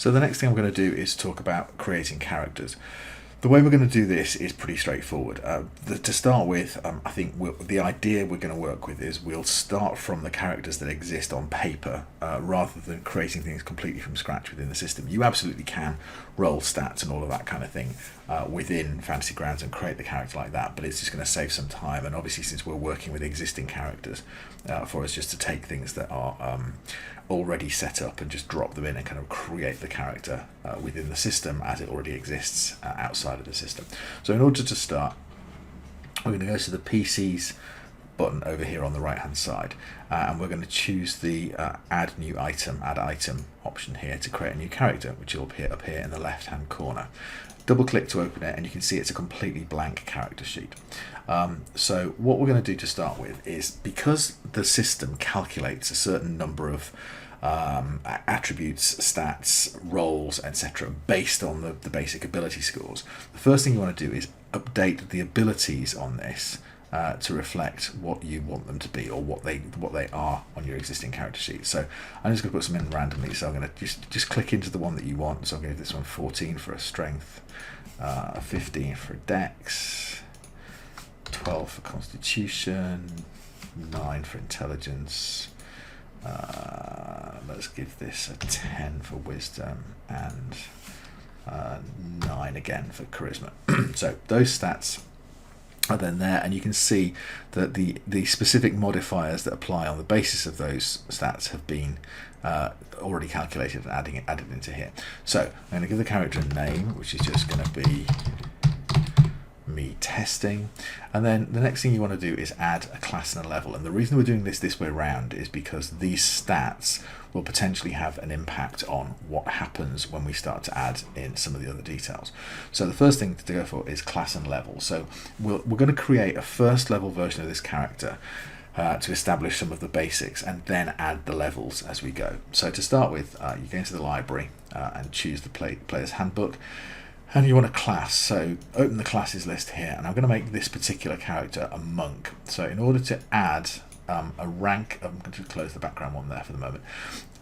So the next thing I'm going to do is talk about creating characters. The way we're going to do this is pretty straightforward. To start with, I think the idea we're going to work with is we'll start from the characters that exist on paper rather than creating things completely from scratch within the system. You absolutely can roll stats and all of that kind of thing within Fantasy Grounds and create the character like that, but it's just going to save some time. And obviously, since we're working with existing characters, for us just to take things that are already set up and just drop them in and kind of create the character within the system as it already exists outside of the system. So in order to start, we're going to go to the PCs button over here on the right hand side, and we're going to choose the add item option here to create a new character, which will appear up here in the left hand corner. Double click to open it and you can see it's a completely blank character sheet. So what we're going to do to start with is, because the system calculates a certain number of attributes, stats, roles, etc. based on the basic ability scores, the first thing you want to do is update the abilities on this to reflect what you want them to be, or what they are on your existing character sheet. So I'm just going to put some in randomly. So I'm going to just click into the one that you want. So I'm going to give this one 14 for a strength, 15 for a dex, 12 for constitution, 9 for intelligence. Let's give this a 10 for wisdom, and 9 again for charisma. So those stats are then there, and you can see that the specific modifiers that apply on the basis of those stats have been already calculated and added into here. So I'm going to give the character a name, which is just going to be me testing, and then the next thing you want to do is add a class and a level. And the reason we're doing this way around is because these stats will potentially have an impact on what happens when we start to add in some of the other details. So the first thing to go for is class and level. So we're going to create a first level version of this character to establish some of the basics, and then add the levels as we go. So to start with, you go into the library and choose the player's handbook, and you want a class. So open the classes list here, and I'm going to make this particular character a monk. So in order to add a rank, I'm going to close the background one there for the moment.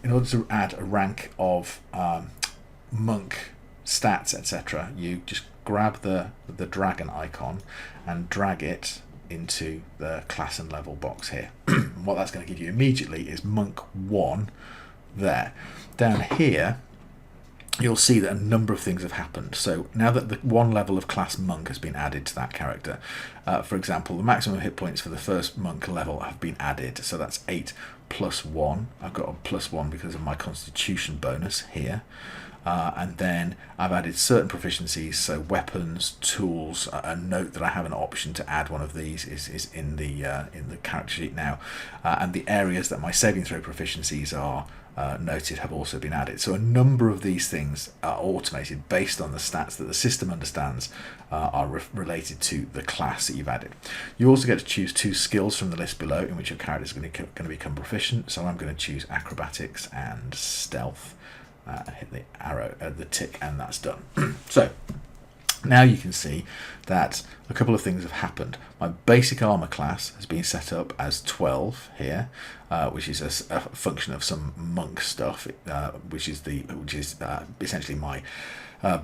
In order to add a rank of monk stats, etc., you just grab the dragon icon and drag it into the class and level box here. What that's going to give you immediately is monk 1 there. Down here, you'll see that a number of things have happened. So now that the one level of class monk has been added to that character, for example, the maximum hit points for the first monk level have been added. So that's 8 plus 1. I've got a plus 1 because of my constitution bonus here. And then I've added certain proficiencies, so weapons, tools. A note that I have an option to add one of these is in the character sheet now, and the areas that my saving throw proficiencies are noted have also been added. So a number of these things are automated based on the stats that the system understands are related to the class that you've added. You also get to choose 2 skills from the list below in which your character is going to become proficient. So I'm going to choose acrobatics and stealth. Hit the arrow, the tick, and that's done. So now you can see that a couple of things have happened. My basic armor class has been set up as 12 here, which is a function of some monk stuff, which is essentially my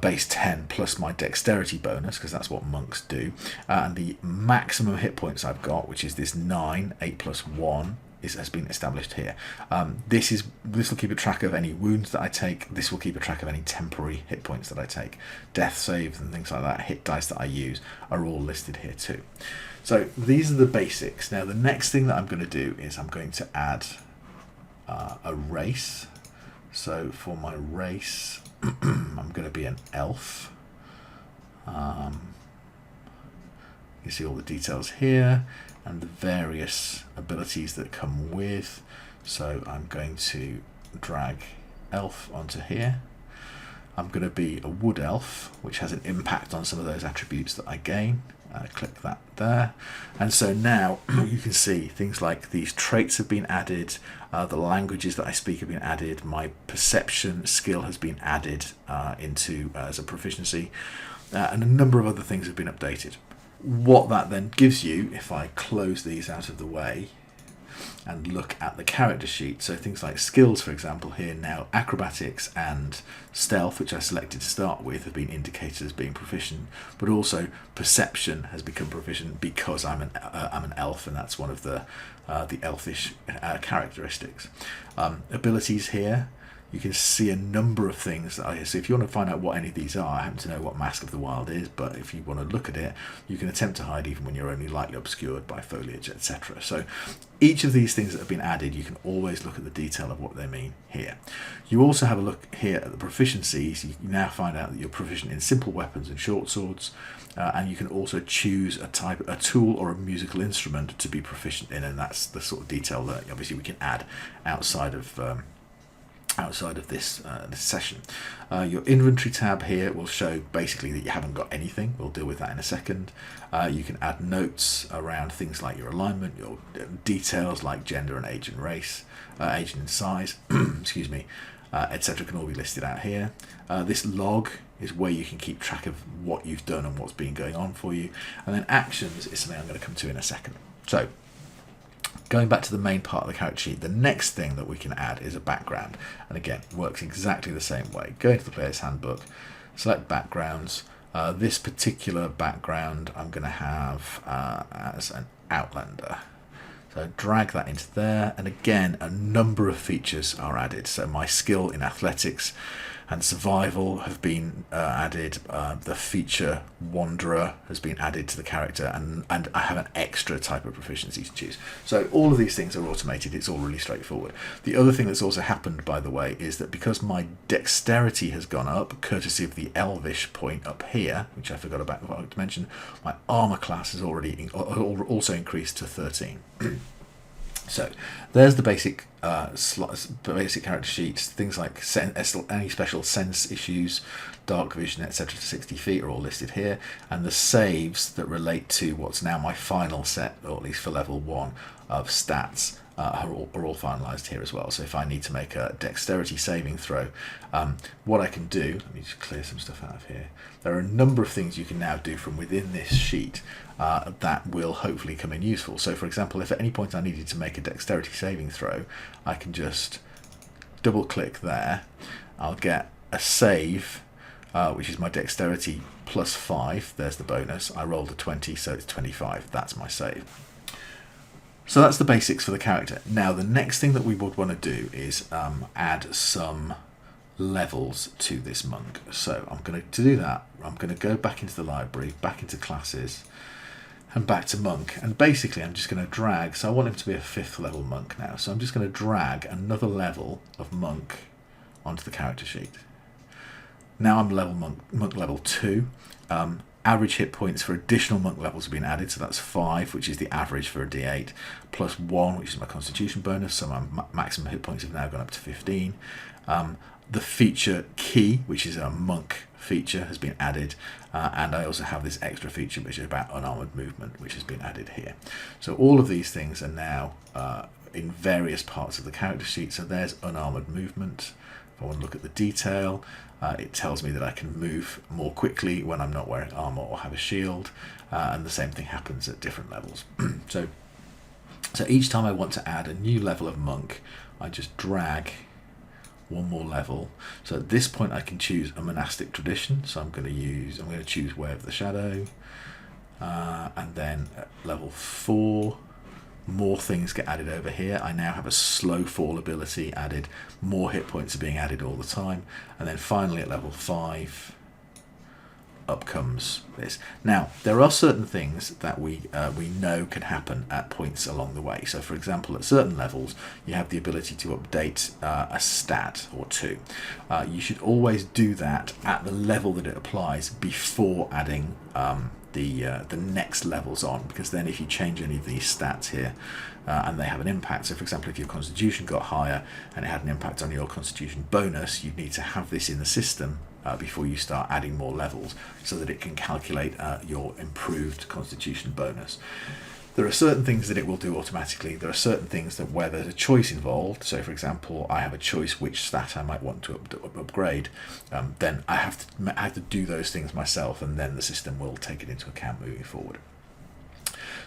base 10 plus my dexterity bonus, because that's what monks do. And the maximum hit points I've got, which is this 9, 8 plus 1, has been established here. This will keep a track of any wounds that I take. This will keep a track of any temporary hit points that I take. Death saves and things like that, hit dice that I use, are all listed here too. So these are the basics. Now the next thing that I'm going to do is I'm going to add a race. So for my race, I'm going to be an elf. You see all the details here and the various abilities that come with. So I'm going to drag elf onto here. I'm going to be a wood elf, which has an impact on some of those attributes that I gain. Click that there, and so now you can see things like these traits have been added, the languages that I speak have been added, my perception skill has been added into as a proficiency, and a number of other things have been updated. What that then gives you, if I close these out of the way, and look at the character sheet. So things like skills, for example, here now acrobatics and stealth, which I selected to start with, have been indicated as being proficient, but also perception has become proficient because I'm an elf, and that's one of the elfish characteristics. Abilities here, you can see a number of things. So if you want to find out what any of these are, I happen to know what Mask of the Wild is, but if you want to look at it, you can attempt to hide even when you're only lightly obscured by foliage, etc. So each of these things that have been added, you can always look at the detail of what they mean here. You also have a look here at the proficiencies. You now find out that you're proficient in simple weapons and short swords, and you can also choose a tool or a musical instrument to be proficient in, and that's the sort of detail that obviously we can add outside of this session. Your inventory tab here will show basically that you haven't got anything. We'll deal with that in a second. You can add notes around things like your alignment, your details like gender and age and race, age and size, excuse me, etc. can all be listed out here. This log is where you can keep track of what you've done and what's been going on for you. And then actions is something I'm going to come to in a second. So going back to the main part of the character sheet, the next thing that we can add is a background. And again, it works exactly the same way. Go into the player's handbook, select backgrounds. This particular background I'm going to have as an Outlander. So drag that into there, and again, a number of features are added. So my skill in athletics and survival have been added. The feature Wanderer has been added to the character, and I have an extra type of proficiency to choose. So all of these things are automated. It's all really straightforward. The other thing that's also happened, by the way, is that because my dexterity has gone up, courtesy of the elvish point up here, which I forgot about to mention, my armor class has already also increased to 13. So there's the basic character sheet. Things like any special sense issues, dark vision, etc. to 60 feet are all listed here, and the saves that relate to what's now my final set, or at least for level 1 of stats, are all finalized here as well. So if I need to make a dexterity saving throw, what I can do, let me just clear some stuff out of here. There are a number of things you can now do from within this sheet that will hopefully come in useful. So for example, if at any point I needed to make a dexterity saving throw, I can just double click there. I'll get a save, which is my dexterity plus 5. There's the bonus. I rolled a 20, so it's 25. That's my save. So that's the basics for the character. Now the next thing that we would want to do is add some levels to this monk. So to do that, I'm going to go back into the library, back into classes, and back to monk. And basically I'm just going to drag, so I want him to be a 5th level monk now. So I'm just going to drag another level of monk onto the character sheet. Now I'm monk level 2. Average hit points for additional monk levels have been added, so that's 5, which is the average for a D8, plus 1, which is my constitution bonus, so my maximum hit points have now gone up to 15. The feature key, which is a monk feature, has been added, and I also have this extra feature which is about unarmored movement, which has been added here. So all of these things are now in various parts of the character sheet. So there's unarmored movement. If I want to look at the detail, it tells me that I can move more quickly when I'm not wearing armor or have a shield, and the same thing happens at different levels. So each time I want to add a new level of monk, I just drag one more level. So at this point I can choose a monastic tradition, so I'm going to choose Way of the Shadow, and then at level 4 more things get added over here. I now have a slow fall ability added, more hit points are being added all the time, and then finally at level 5 up comes this. Now there are certain things that we know can happen at points along the way. So for example, at certain levels you have the ability to update a stat or 2. You should always do that at the level that it applies before adding the next levels on, because then if you change any of these stats here and they have an impact, so for example if your constitution got higher and it had an impact on your constitution bonus, you need to have this in the system before you start adding more levels so that it can calculate your improved constitution bonus. There are certain things that it will do automatically. There are certain things that where there's a choice involved, so for example I have a choice which stat I might want to upgrade, then I have to do those things myself, and then the system will take it into account moving forward.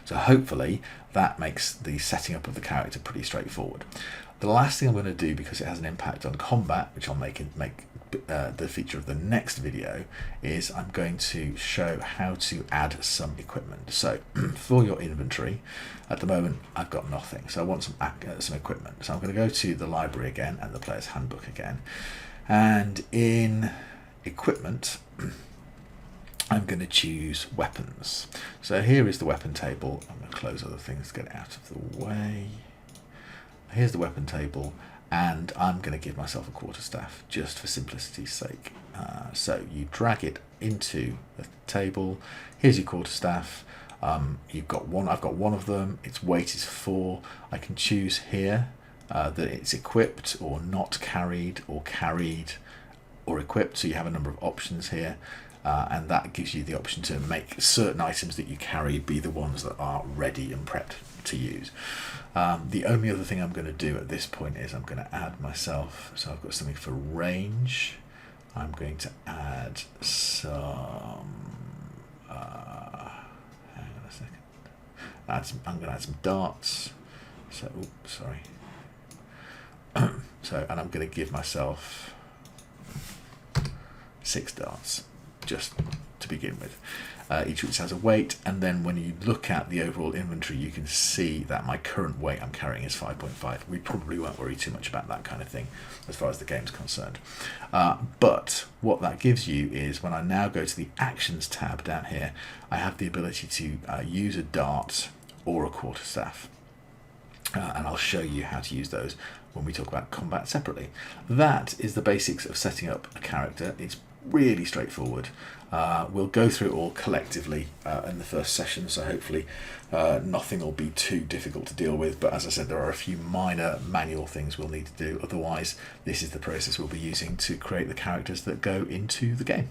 So hopefully that makes the setting up of the character pretty straightforward. The last thing I'm going to do, because it has an impact on combat, which I'll make the feature of the next video, is I'm going to show how to add some equipment. So for your inventory, at the moment I've got nothing, so I want some equipment. So I'm going to go to the library again and the player's handbook again, and in equipment I'm going to choose weapons. So here is the weapon table. I'm going to close other things to get it out of the way. Here's the weapon table, and I'm going to give myself a quarterstaff just for simplicity's sake. So you drag it into the table. Here's your quarterstaff. You've got one. I've got one of them. Its weight is 4. I can choose here that it's equipped or not carried, or carried or equipped. So you have a number of options here. And that gives you the option to make certain items that you carry be the ones that are ready and prepped to use. The only other thing I'm going to do at this point is I'm going to add myself, so I've got something for range. I'm going to add some, hang on a second, I'm going to add some darts. So, oops, sorry. So, and I'm going to give myself 6 darts, just to begin with. Each of which has a weight, and then when you look at the overall inventory, you can see that my current weight I'm carrying is 5.5. We probably won't worry too much about that kind of thing as far as the game's concerned. But what that gives you is, when I now go to the Actions tab down here, I have the ability to use a dart or a quarterstaff. And I'll show you how to use those when we talk about combat separately. That is the basics of setting up a character. It's really straightforward. We'll go through it all collectively in the first session, so hopefully nothing will be too difficult to deal with, but as I said, there are a few minor manual things we'll need to do. Otherwise, this is the process we'll be using to create the characters that go into the game.